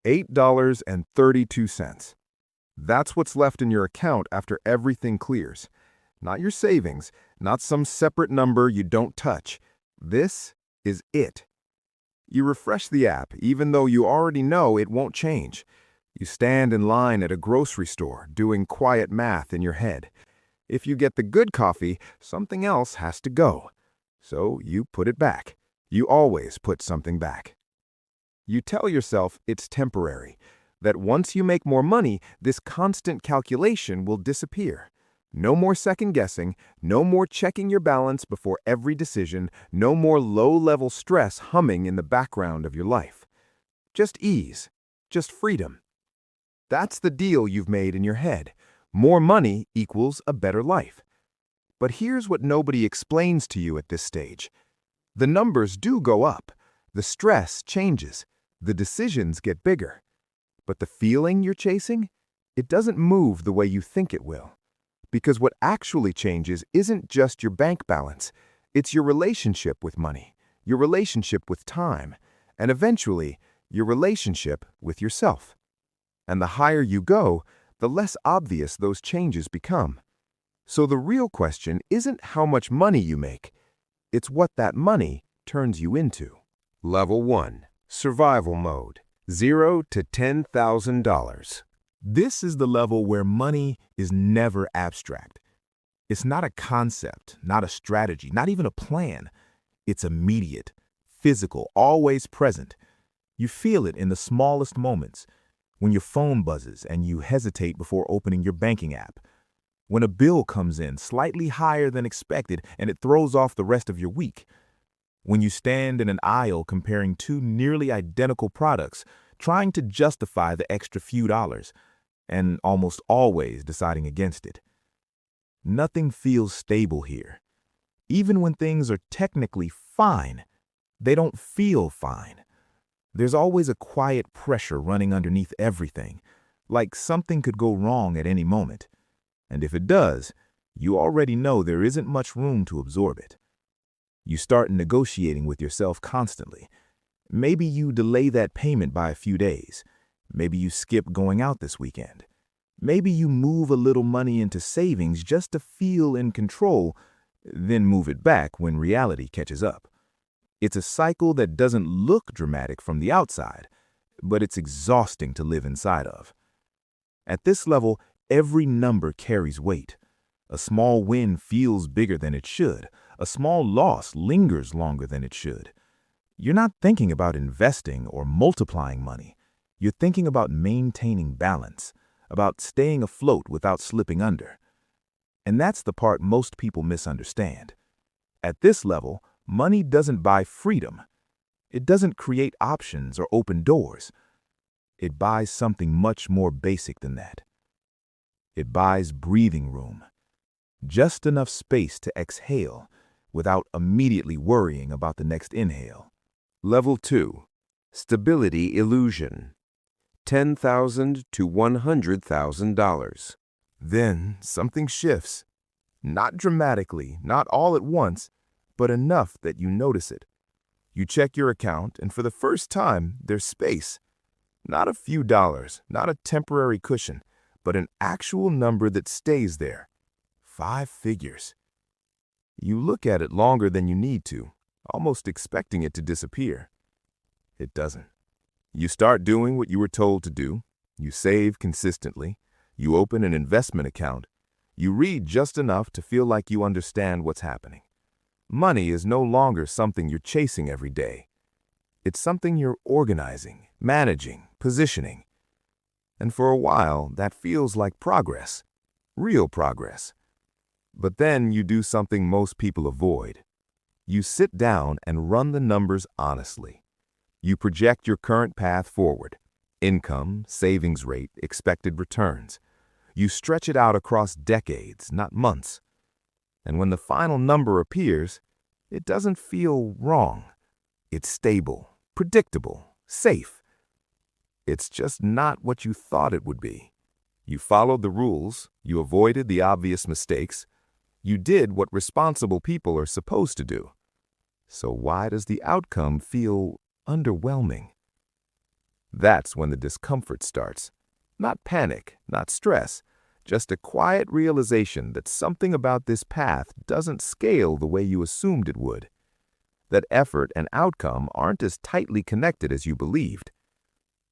$8.32. That's what's left in your account after everything clears. Not your savings, not some separate number you don't touch. This is it. You refresh the app, even though you already know it won't change. You stand in line at a grocery store, doing quiet math in your head. If you get the good coffee, something else has to go. So you put it back. You always put something back. You tell yourself it's temporary, that once you make more money, this constant calculation will disappear. No more second guessing, no more checking your balance before every decision, no more low-level stress humming in the background of your life. Just ease, just freedom. That's the deal you've made in your head. More money equals a better life. But here's what nobody explains to you at this stage. The numbers do go up, the stress changes, the decisions get bigger. But the feeling you're chasing, it doesn't move the way you think it will. Because what actually changes isn't just your bank balance, it's your relationship with money, your relationship with time, and eventually, your relationship with yourself. And the higher you go, the less obvious those changes become. So the real question isn't how much money you make, it's what that money turns you into. Level 1. Survival Mode. $0 to $10,000. This is the level where money is never abstract. It's not a concept, not a strategy, not even a plan. It's immediate, physical, always present. You feel it in the smallest moments, when your phone buzzes and you hesitate before opening your banking app, when a bill comes in slightly higher than expected and it throws off the rest of your week, when you stand in an aisle comparing two nearly identical products, trying to justify the extra few dollars, and almost always deciding against it. Nothing feels stable here. Even when things are technically fine, they don't feel fine. There's always a quiet pressure running underneath everything, like something could go wrong at any moment. And if it does, you already know there isn't much room to absorb it. You start negotiating with yourself constantly. Maybe you delay that payment by a few days. Maybe you skip going out this weekend. Maybe you move a little money into savings just to feel in control, then move it back when reality catches up. It's a cycle that doesn't look dramatic from the outside, but it's exhausting to live inside of. At this level, every number carries weight. A small win feels bigger than it should. A small loss lingers longer than it should. You're not thinking about investing or multiplying money. You're thinking about maintaining balance, about staying afloat without slipping under. And that's the part most people misunderstand. At this level, money doesn't buy freedom. It doesn't create options or open doors. It buys something much more basic than that. It buys breathing room. Just enough space to exhale without immediately worrying about the next inhale. Level 2. Stability Illusion. $10,000 to $100,000. Then something shifts. Not dramatically, not all at once, but enough that you notice it. You check your account, and for the first time, there's space. Not a few dollars, not a temporary cushion, but an actual number that stays there. 5 figures. You look at it longer than you need to, almost expecting it to disappear. It doesn't. You start doing what you were told to do. You save consistently. You open an investment account. You read just enough to feel like you understand what's happening. Money is no longer something you're chasing every day. It's something you're organizing, managing, positioning. And for a while, that feels like progress, real progress. But then you do something most people avoid. You sit down and run the numbers honestly. You project your current path forward, income, savings rate, expected returns. You stretch it out across decades, not months. And when the final number appears, it doesn't feel wrong. It's stable, predictable, safe. It's just not what you thought it would be. You followed the rules, you avoided the obvious mistakes, you did what responsible people are supposed to do. So why does the outcome feel underwhelming? That's when the discomfort starts. Not panic, not stress, just a quiet realization that something about this path doesn't scale the way you assumed it would. That effort and outcome aren't as tightly connected as you believed.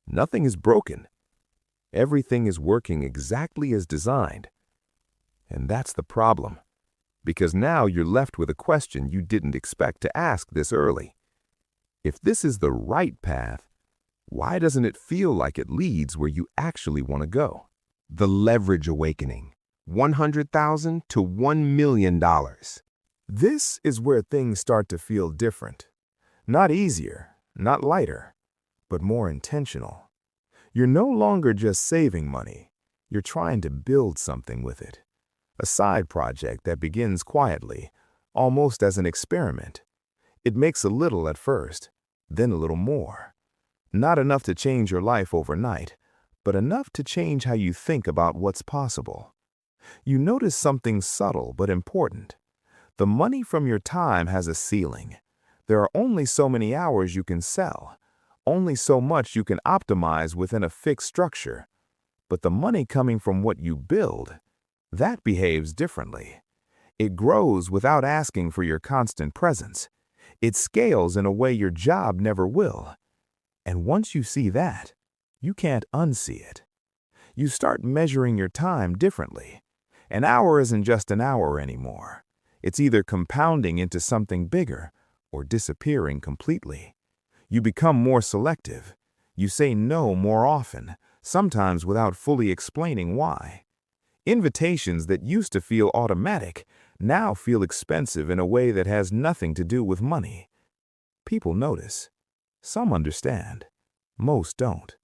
Nothing is broken. Everything is working exactly as designed. And that's the problem, because now you're left with a question you didn't expect to ask this early. If this is the right path, why doesn't it feel like it leads where you actually want to go? The leverage awakening, $100,000 to $1 million. This is where things start to feel different. Not easier, not lighter, but more intentional. You're no longer just saving money. You're trying to build something with it. A side project that begins quietly, almost as an experiment. It makes a little at first, then a little more. Not enough to change your life overnight, but enough to change how you think about what's possible. You notice something subtle but important. The money from your time has a ceiling. There are only so many hours you can sell, only so much you can optimize within a fixed structure. But the money coming from what you build, that behaves differently. It grows without asking for your constant presence. It scales in a way your job never will. And once you see that, you can't unsee it. You start measuring your time differently. An hour isn't just an hour anymore. It's either compounding into something bigger or disappearing completely. You become more selective. You say no more often, sometimes without fully explaining why. Invitations that used to feel automatic now feel expensive in a way that has nothing to do with money. People notice. Some understand. Most don't.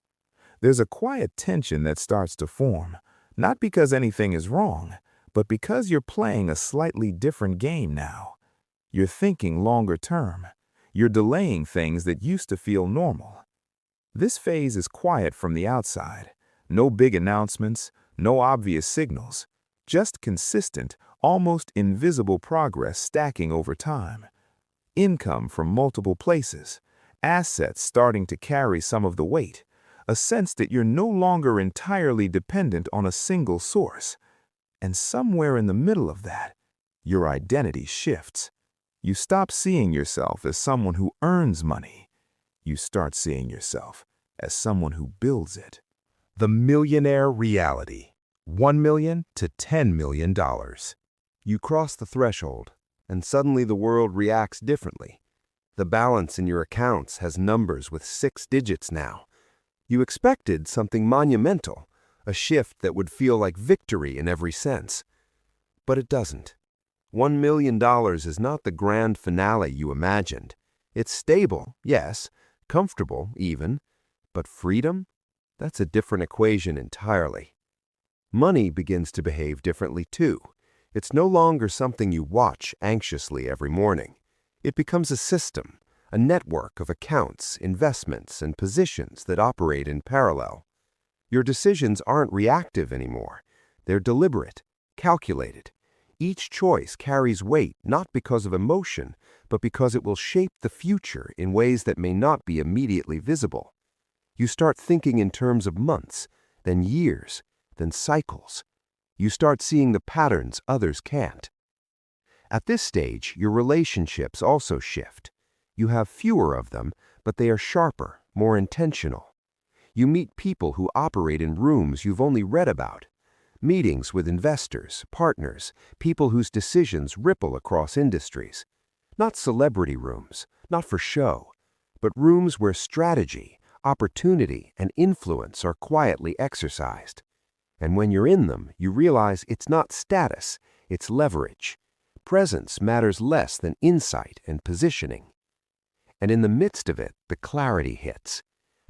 There's a quiet tension that starts to form, not because anything is wrong, but because you're playing a slightly different game now. You're thinking longer term. You're delaying things that used to feel normal. This phase is quiet from the outside. No big announcements, no obvious signals, just consistent, almost invisible progress stacking over time. Income from multiple places, assets starting to carry some of the weight, a sense that you're no longer entirely dependent on a single source. And somewhere in the middle of that, your identity shifts. You stop seeing yourself as someone who earns money. You start seeing yourself as someone who builds it. The Millionaire Reality, $1 million to $10 million. You cross the threshold, and suddenly the world reacts differently. The balance in your accounts has numbers with 6 digits now. You expected something monumental, a shift that would feel like victory in every sense. But it doesn't. $1 million is not the grand finale you imagined. It's stable, yes, comfortable even, but freedom? That's a different equation entirely. Money begins to behave differently too. It's no longer something you watch anxiously every morning. It becomes a system, a network of accounts, investments, and positions that operate in parallel. Your decisions aren't reactive anymore. They're deliberate, calculated. Each choice carries weight not because of emotion, but because it will shape the future in ways that may not be immediately visible. You start thinking in terms of months, then years, then cycles. You start seeing the patterns others can't. At this stage, your relationships also shift. You have fewer of them, but they are sharper, more intentional. You meet people who operate in rooms you've only read about. Meetings with investors, partners, people whose decisions ripple across industries. Not celebrity rooms, not for show, but rooms where strategy, opportunity, and influence are quietly exercised. And when you're in them, you realize it's not status, it's leverage. Presence matters less than insight and positioning. And in the midst of it, the clarity hits.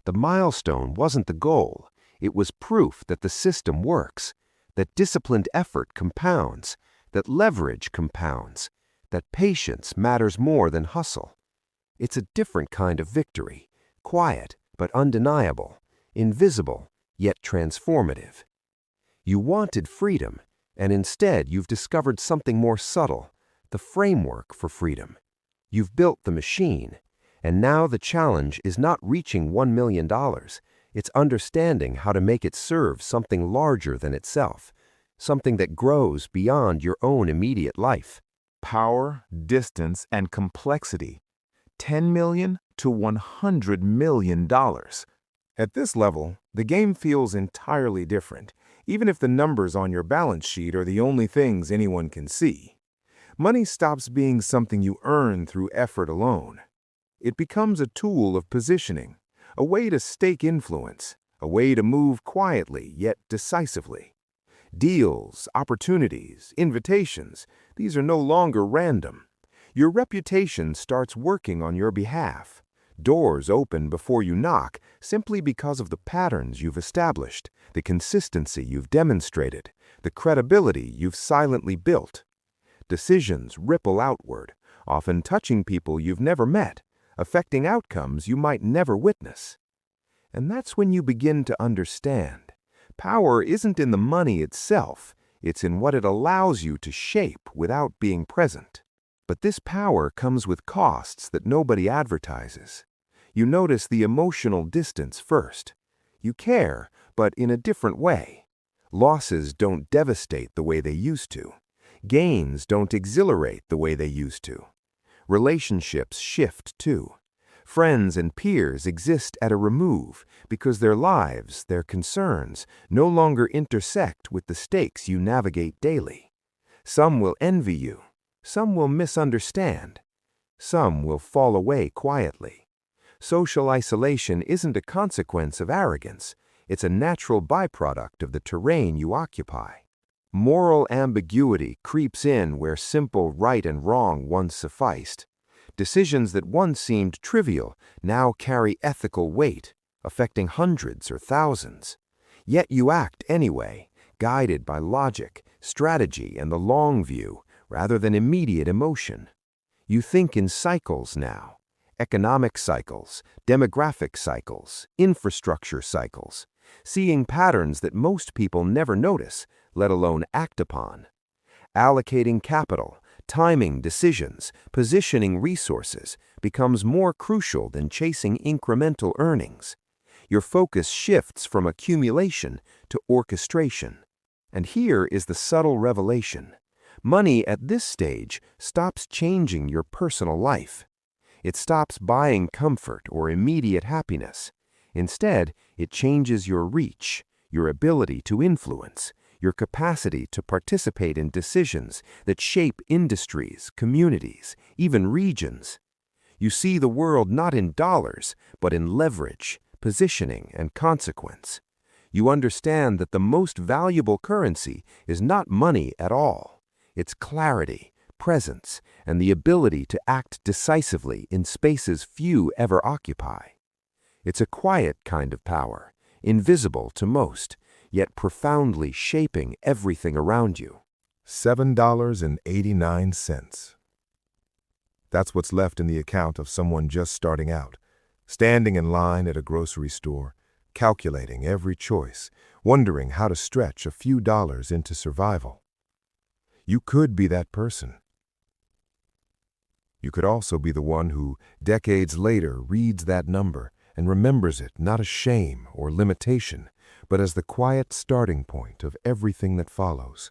The milestone wasn't the goal. It was proof that the system works, that disciplined effort compounds, that leverage compounds, that patience matters more than hustle. It's a different kind of victory, quiet but undeniable, invisible yet transformative. You wanted freedom, and instead you've discovered something more subtle, the framework for freedom. You've built the machine, and now the challenge is not reaching $1 million, It's understanding how to make it serve something larger than itself, something that grows beyond your own immediate life. Power, distance, and complexity. $10 million to $100 million. At this level, the game feels entirely different, even if the numbers on your balance sheet are the only things anyone can see. Money stops being something you earn through effort alone. It becomes a tool of positioning, a way to stake influence, a way to move quietly yet decisively. Deals, opportunities, invitations, these are no longer random. Your reputation starts working on your behalf. Doors open before you knock simply because of the patterns you've established, the consistency you've demonstrated, the credibility you've silently built. Decisions ripple outward, often touching people you've never met, affecting outcomes you might never witness. And that's when you begin to understand. Power isn't in the money itself, it's in what it allows you to shape without being present. But this power comes with costs that nobody advertises. You notice the emotional distance first. You care, but in a different way. Losses don't devastate the way they used to. Gains don't exhilarate the way they used to. Relationships shift too. Friends and peers exist at a remove because their lives, their concerns, no longer intersect with the stakes you navigate daily. Some will envy you. Some will misunderstand. Some will fall away quietly. Social isolation isn't a consequence of arrogance. It's a natural byproduct of the terrain you occupy. Moral ambiguity creeps in where simple right and wrong once sufficed. Decisions that once seemed trivial now carry ethical weight, affecting hundreds or thousands. Yet you act anyway, guided by logic, strategy, and the long view, rather than immediate emotion. You think in cycles now. Economic cycles, demographic cycles, infrastructure cycles, seeing patterns that most people never notice, let alone act upon. Allocating capital, timing decisions, positioning resources becomes more crucial than chasing incremental earnings. Your focus shifts from accumulation to orchestration. And here is the subtle revelation. Money at this stage stops changing your personal life. It stops buying comfort or immediate happiness. Instead, it changes your reach, your ability to influence, your capacity to participate in decisions that shape industries, communities, even regions. You see the world not in dollars, but in leverage, positioning, and consequence. You understand that the most valuable currency is not money at all. It's clarity, presence, and the ability to act decisively in spaces few ever occupy. It's a quiet kind of power, invisible to most, yet profoundly shaping everything around you. $7.89. That's what's left in the account of someone just starting out, standing in line at a grocery store, calculating every choice, wondering how to stretch a few dollars into survival. You could be that person. You could also be the one who, decades later, reads that number and remembers it not as shame or limitation, but as the quiet starting point of everything that follows.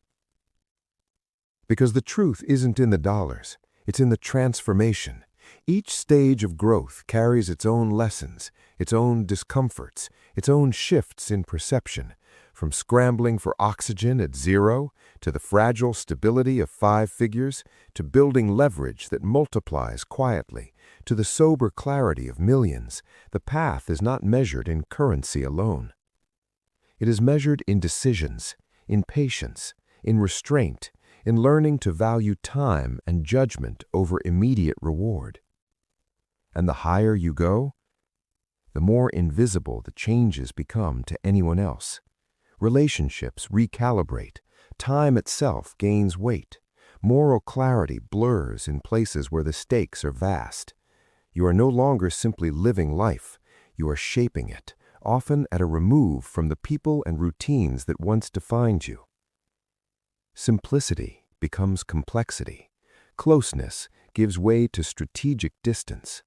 Because the truth isn't in the dollars, it's in the transformation. Each stage of growth carries its own lessons, its own discomforts, its own shifts in perception, from scrambling for oxygen at 0 to the fragile stability of 5 figures, to building leverage that multiplies quietly, to the sober clarity of millions. The path is not measured in currency alone. It is measured in decisions, in patience, in restraint, in learning to value time and judgment over immediate reward. And the higher you go, the more invisible the changes become to anyone else. Relationships recalibrate, time itself gains weight, moral clarity blurs in places where the stakes are vast. You are no longer simply living life, you are shaping it, often at a remove from the people and routines that once defined you. Simplicity becomes complexity. Closeness gives way to strategic distance.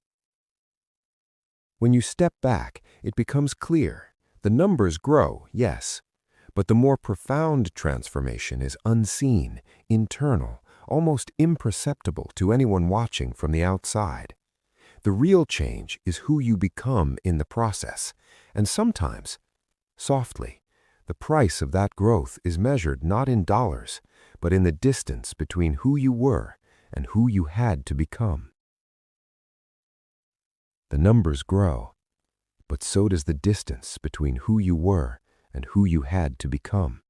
When you step back, it becomes clear. The numbers grow, yes, but the more profound transformation is unseen, internal, almost imperceptible to anyone watching from the outside. The real change is who you become in the process, and sometimes, softly, the price of that growth is measured not in dollars, but in the distance between who you were and who you had to become. The numbers grow, but so does the distance between who you were and who you had to become.